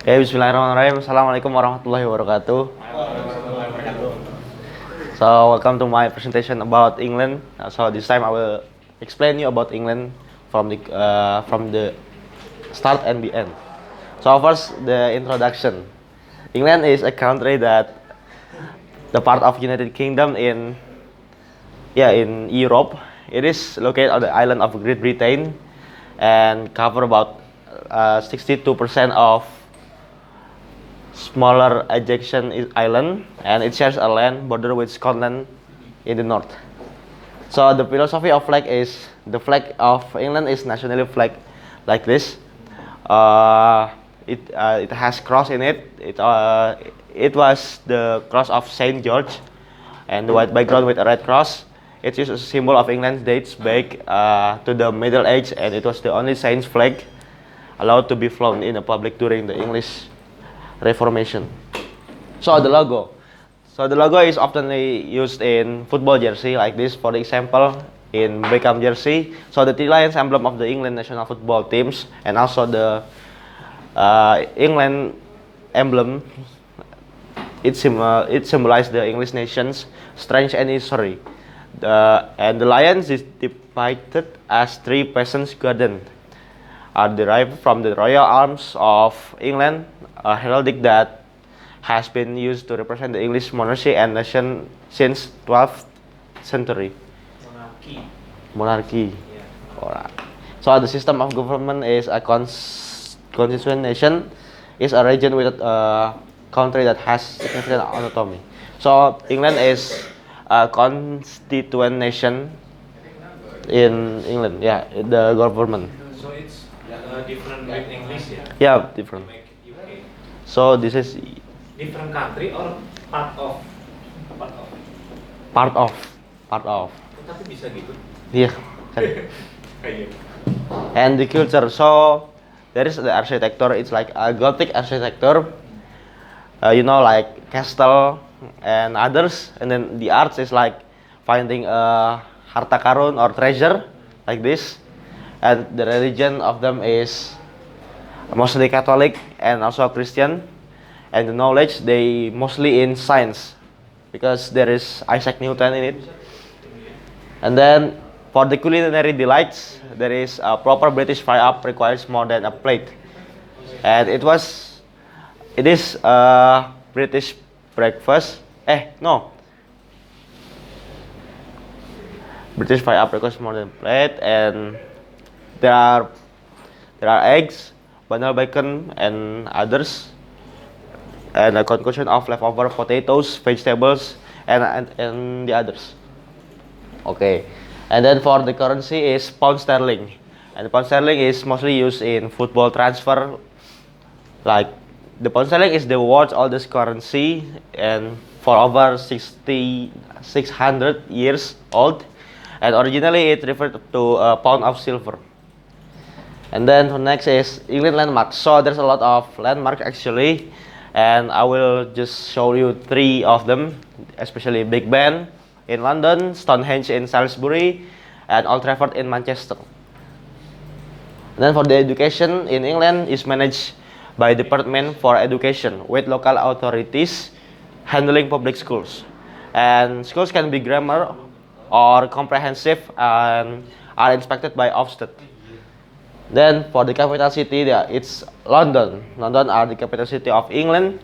Bismillahirrahmanirrahim. Assalamualaikum warahmatullahi wabarakatuh. So, welcome to my presentation about England. So, this time I will explain you about England from the start and the end. So, first the introduction. England is a country that the part of United Kingdom in Europe. It is located on the island of Great Britain and cover about 62% of smaller adjacent island, and it shares a land border with Scotland in the north. So the philosophy of flag is the flag of England is nationally flag like this. It has cross in it. It was the cross of Saint George, and the white background with a red cross. It is a symbol of England dates back to the Middle Age, and it was the only saint's flag allowed to be flown in the public during the English Reformation. So the logo. So the logo is often used in football jersey like this, for example, in Beckham jersey. So the three lions emblem of the England national football teams, and also the England emblem. It symbolizes the English nation's strength and history. And the lions is depicted as three peasants' garden, are derived from the royal arms of England, a heraldic that has been used to represent the English monarchy and nation since 12th century. Monarchy. Yeah. Alright. So the system of government is a constituent nation, is a region with a country that has significant autonomy. So England is a constituent nation in England. Yeah, the government. So it's different with English, yeah? Yeah, different. Make UK. So this is Different country or part of? part of. Tapi bisa gitu. Yeah. Kayak. And the culture. So there is the architecture. It's like a Gothic architecture. Like castle and others. And then the arts is like finding a harta karun or treasure like this. And the religion of them is mostly Catholic and also Christian. And the knowledge, they mostly in science, because there is Isaac Newton in it. And then for the culinary delights, there is a proper British fry-up requires more than a plate. And it is a British breakfast. British fry-up requires more than a plate, and there are eggs, banana bacon, and others, and a concoction of leftover potatoes, vegetables, and the others. Okay, and then for the currency is pound sterling, and the pound sterling is mostly used in football transfer. Like the pound sterling is the world's oldest currency, and for over 600 years old, and originally it referred to a pound of silver. And then next is England landmarks. So there's a lot of landmarks actually, and I will just show you three of them, especially Big Ben in London, Stonehenge in Salisbury, and Old Trafford in Manchester. And then for the education in England is managed by Department for Education with local authorities handling public schools. And schools can be grammar or comprehensive and are inspected by Ofsted. Then for the capital city, it's London. London are the capital city of England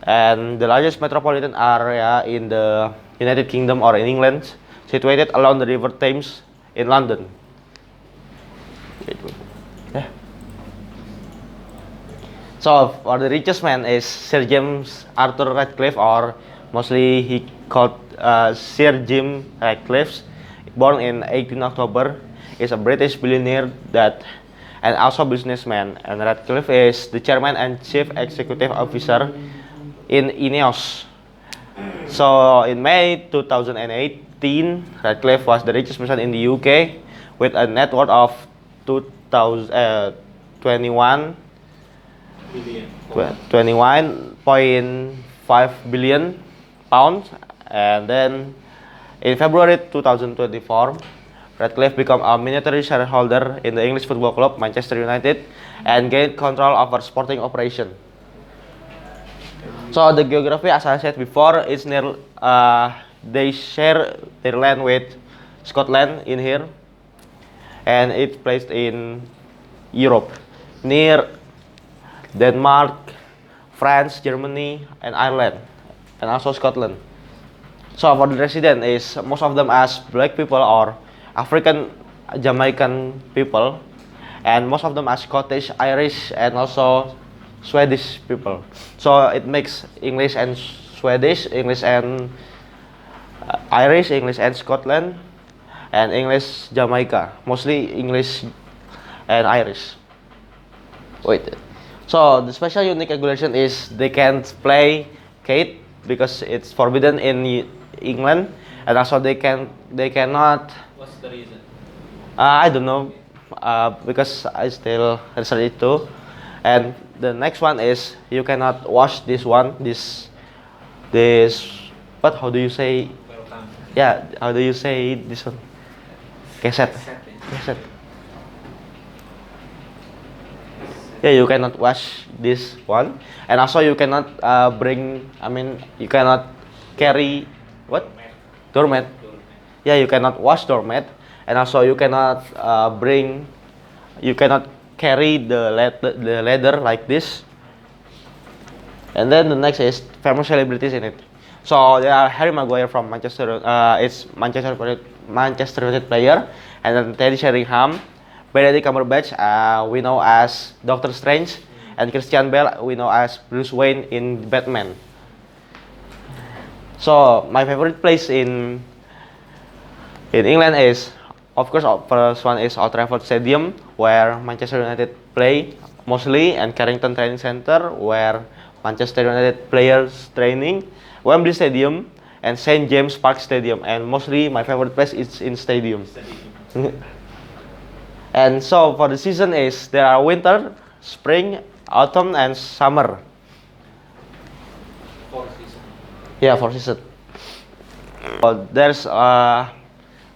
and the largest metropolitan area in the United Kingdom or in England, situated along the River Thames in London. Yeah. So for the richest man is Sir James Arthur Ratcliffe, or mostly he called Sir Jim Ratcliffe, born in 18 October, is a British billionaire and also businessman, and Ratcliffe is the chairman and chief executive officer in Ineos. So in May 2018, Ratcliffe was the richest person in the UK with a net worth of 21.5 billion pounds. And then in February 2024, Ratcliffe became a minority shareholder in the English football club Manchester United and gained control over sporting operation. So the geography, as I said before, is near. They share their land with Scotland in here, and it's placed in Europe, near Denmark, France, Germany, and Ireland, and also Scotland. So for the resident is most of them as black people or African Jamaican people, and most of them are Scottish, Irish, and also Swedish people. So it makes English and Swedish, English and Irish, English and Scotland, and English Jamaica. Mostly English and Irish. Wait. So the special unique regulation is they can't play Kate because it's forbidden in England, and also they cannot. What's the reason? I don't know, because I still research it too. And the next one is you cannot watch this one. This. What? How do you say? Welcome. Yeah. How do you say this one? Cassette. Cassette. Yeah, you cannot watch this one, and also you cannot bring. I mean, you cannot carry what? Doormat. Yeah, you cannot wash doormat, and also you cannot bring. You cannot carry the leather like this. And then the next is famous celebrities in it. So there are Harry Maguire from Manchester. It's Manchester United player, and then Teddy Sheringham, Benedict Cumberbatch, we know as Doctor Strange, and Christian Bale, we know as Bruce Wayne in Batman. So my favorite place in England is, of course, first one is Old Trafford Stadium, where Manchester United play mostly, and Carrington Training Center, where Manchester United players training, Wembley Stadium, and St. James Park Stadium. And mostly my favorite place is in stadium. And so for the season is there are winter, spring, autumn, and summer. 4 seasons. Yeah, 4 seasons. So there's a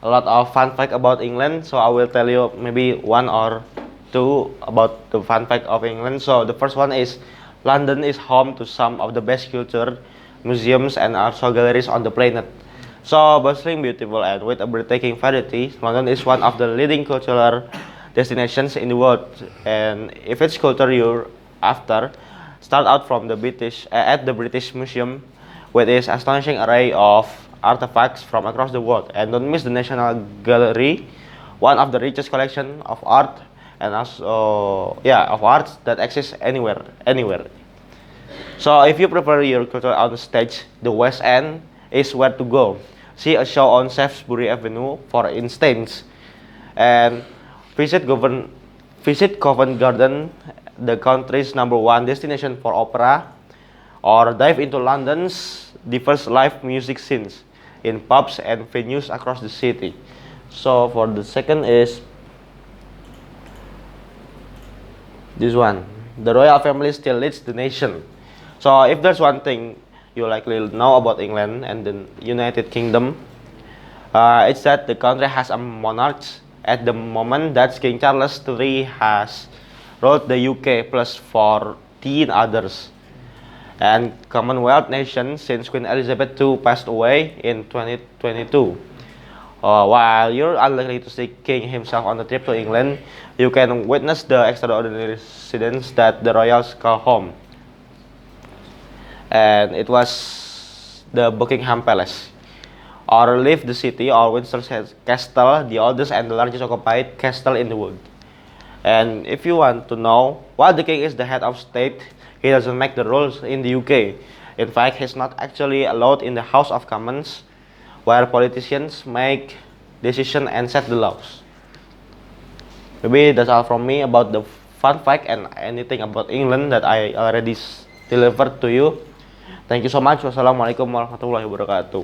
lot of fun fact about England. So I will tell you maybe one or two about the fun fact of England. So the first one is London is home to some of the best culture, museums, and also galleries on the planet. So bustling, beautiful, and with a breathtaking variety, London is one of the leading cultural destinations in the world. And if it's culture you're after, start out from the British at the British Museum, with its astonishing array of artifacts from across the world. And don't miss the National Gallery, one of the richest collection of art and also of arts that exists anywhere. So if you prefer your culture on stage, the West End is where to go. See a show on Shaftesbury Avenue, for instance, and visit Covent Garden, the country's #1 destination for opera, or dive into London's diverse live music scenes in pubs and venues across the city. So for the second is this one. The royal family still leads the nation. So if there's one thing you likely know about England and the United Kingdom, it's that the country has a monarch at the moment. That King Charles III has ruled the UK plus 14 others and Commonwealth nations since Queen Elizabeth II passed away in 2022. While you're unlikely to see King himself on the trip to England, you can witness the extraordinary residence that the royals call home. And it was the Buckingham Palace, or Leave the City, or Windsor Castle, the oldest and the largest occupied castle in the world. And if you want to know, while the king is the head of state, he doesn't make the rules in the UK. In fact, he's not actually allowed in the House of Commons, where politicians make decisions and set the laws. Maybe that's all from me about the fun fact and anything about England that I already delivered to you. Thank you so much. Wassalamualaikum warahmatullahi wabarakatuh.